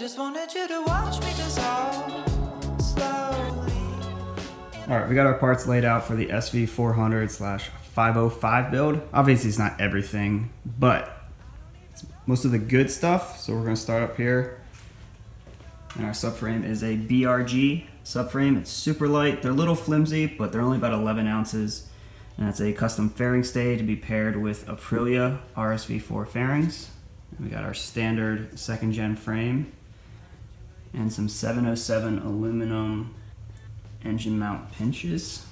just wanted you to watch me dissolve slowly. All right, we got our parts laid out for the SV400/505 build. Obviously it's not everything, but it's most of the good stuff. So we're gonna start up here. And our subframe is a BRG subframe. It's super light. They're a little flimsy, but they're only about 11 ounces. And that's a custom fairing stay to be paired with Aprilia RSV4 fairings. And we got our standard second gen frame and some 707 aluminum engine mount pinches.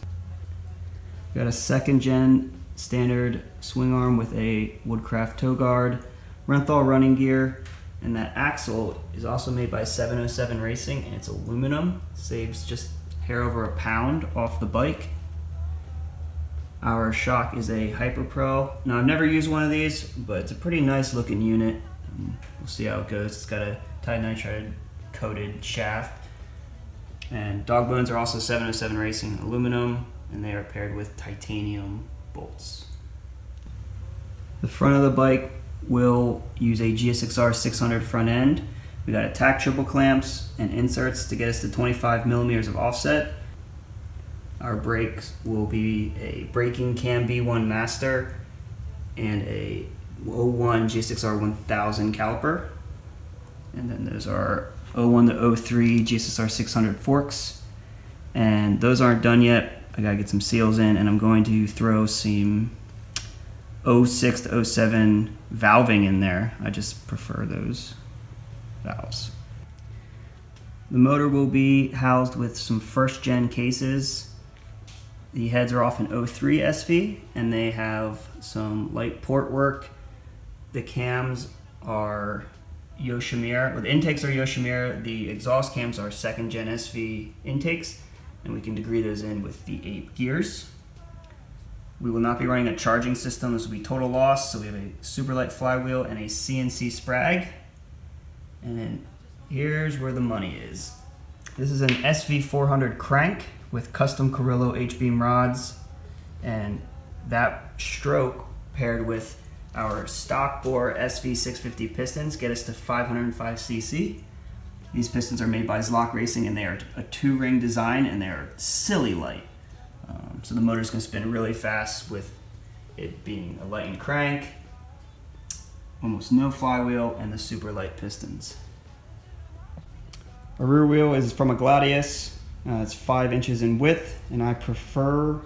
We got a second gen standard swing arm with a Woodcraft toe guard, Renthal running gear, and that axle is also made by 707 Racing, and it's aluminum. Saves just hair over a pound off the bike. Our shock is a Hyper Pro. Now I've never used one of these, but it's a pretty nice looking unit. We'll see how it goes. It's got a titanitride coated shaft. And dog bones are also 707 Racing aluminum, and they are paired with titanium bolts. The front of the bike will use a GSXR 600 front end. We got attack triple clamps and inserts to get us to 25 millimeters of offset. Our brakes will be a braking cam B1 Master and a 01 GSXR 1000 caliper. And then those are 01 to 03 GSXR 600 forks. And those aren't done yet. I gotta get some seals in, and I'm going to throw some 06 to 07 valving in there. I just prefer those valves. The motor will be housed with some first gen cases. The heads are off an 03 SV, and they have some light port work. The cams are Yoshimura, or the intakes are Yoshimura. The exhaust cams are second gen SV intakes, and we can degree those in with the 8 gears. We will not be running a charging system. This will be total loss. So we have a super light flywheel and a CNC sprag. And then here's where the money is. This is an SV400 crank with custom Carrillo H-beam rods. And that stroke paired with our stock bore SV650 pistons get us to 505 cc. These pistons are made by Zlock Racing, and they are a 2-ring design, and they are silly light. So the motor's going to spin really fast with it being a lightened crank, almost no flywheel, and the super light pistons. Our rear wheel is from a Gladius. It's 5 inches in width, and I prefer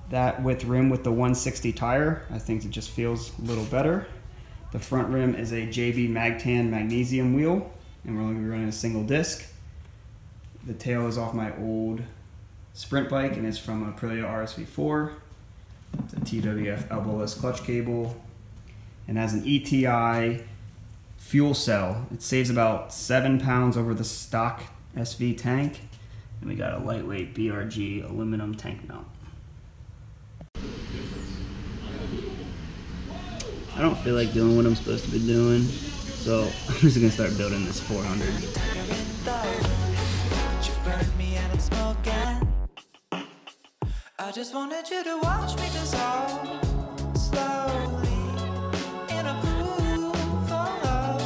that width rim with the 160 tire. I think it just feels a little better. The front rim is a JB Magtan magnesium wheel, and we're only going to be running a single disc. The tail is off my old Sprint bike, and it's from Aprilia RSV4. It's a TWF elbowless clutch cable, and has an ETI fuel cell. It saves about 7 pounds over the stock SV tank, and we got a lightweight BRG aluminum tank mount. I don't feel like doing what I'm supposed to be doing, so I'm just gonna start building this 400. I just wanted you to watch me dissolve slowly in a pool full of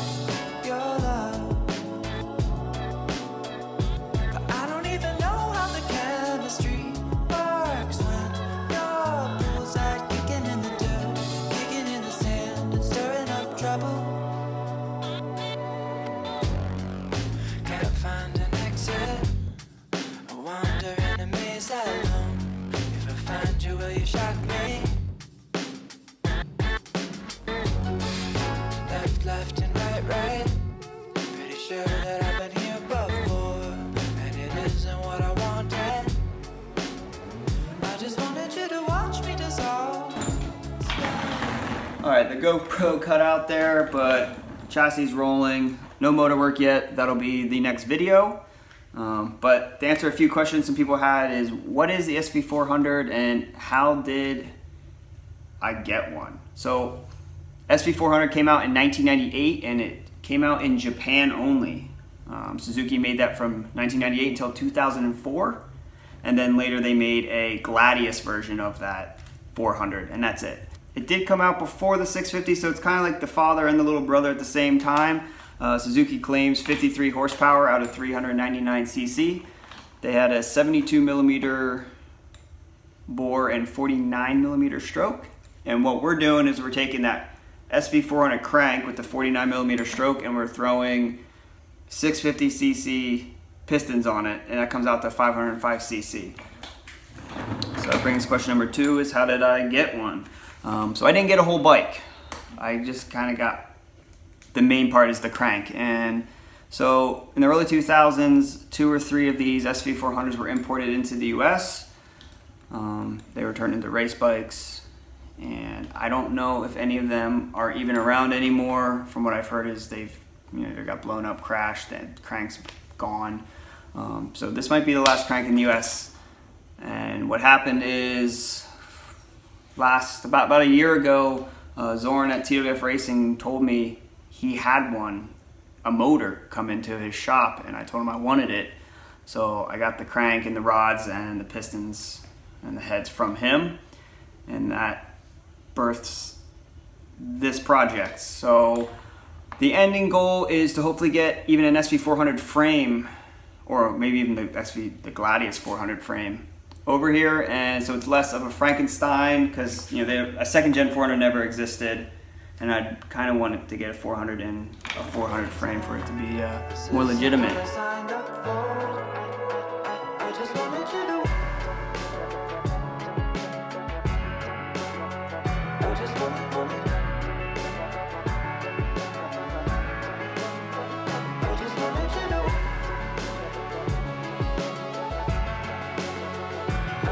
your love. But I don't even know how the chemistry works when your bullseye kicking in the dirt, kicking in the sand, and stirring up trouble. Can't find an exit. I wander in a maze alone. Find you, will you shock me? Left and right. Pretty sure that I've been here before, and it isn't what I wanted. I just wanted you to watch me dissolve. Alright, the GoPro cut out there, but chassis rolling. No motor work yet. That'll be the next video. But to answer a few questions some people had is, what is the SV400 and how did I get one? So SV400 came out in 1998, and it came out in Japan only. Suzuki made that from 1998 until 2004, and then later they made a Gladius version of that 400, and that's it. It did come out before the 650, so it's kind of like the father and the little brother at the same time. Suzuki claims 53 horsepower out of 399 cc. They had a 72 millimeter bore and 49 millimeter stroke. And what we're doing is we're taking that SV400 crank with the 49 millimeter stroke and we're throwing 650 cc pistons on it, and that comes out to 505 cc. So that brings question number 2 is how did I get one? So I didn't get a whole bike. I just kind of got, the main part is the crank. And so in the early 2000s, 2 or 3 of these SV400s were imported into the US. They were turned into race bikes, and I don't know if any of them are even around anymore. From what I've heard is they've, they got blown up, crashed, and crank's gone. So this might be the last crank in the US. And what happened is about a year ago, Zoran at TWF Racing told me he had a motor come into his shop, and I told him I wanted it. So I got the crank and the rods and the pistons and the heads from him, and that births this project. So the ending goal is to hopefully get even an SV400 frame, or maybe even the Gladius 400 frame over here, and so it's less of a Frankenstein, because a second gen 400 never existed, and I kind of wanted to get a 400 in a 400 frame for it to be more legitimate. I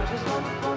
just wanna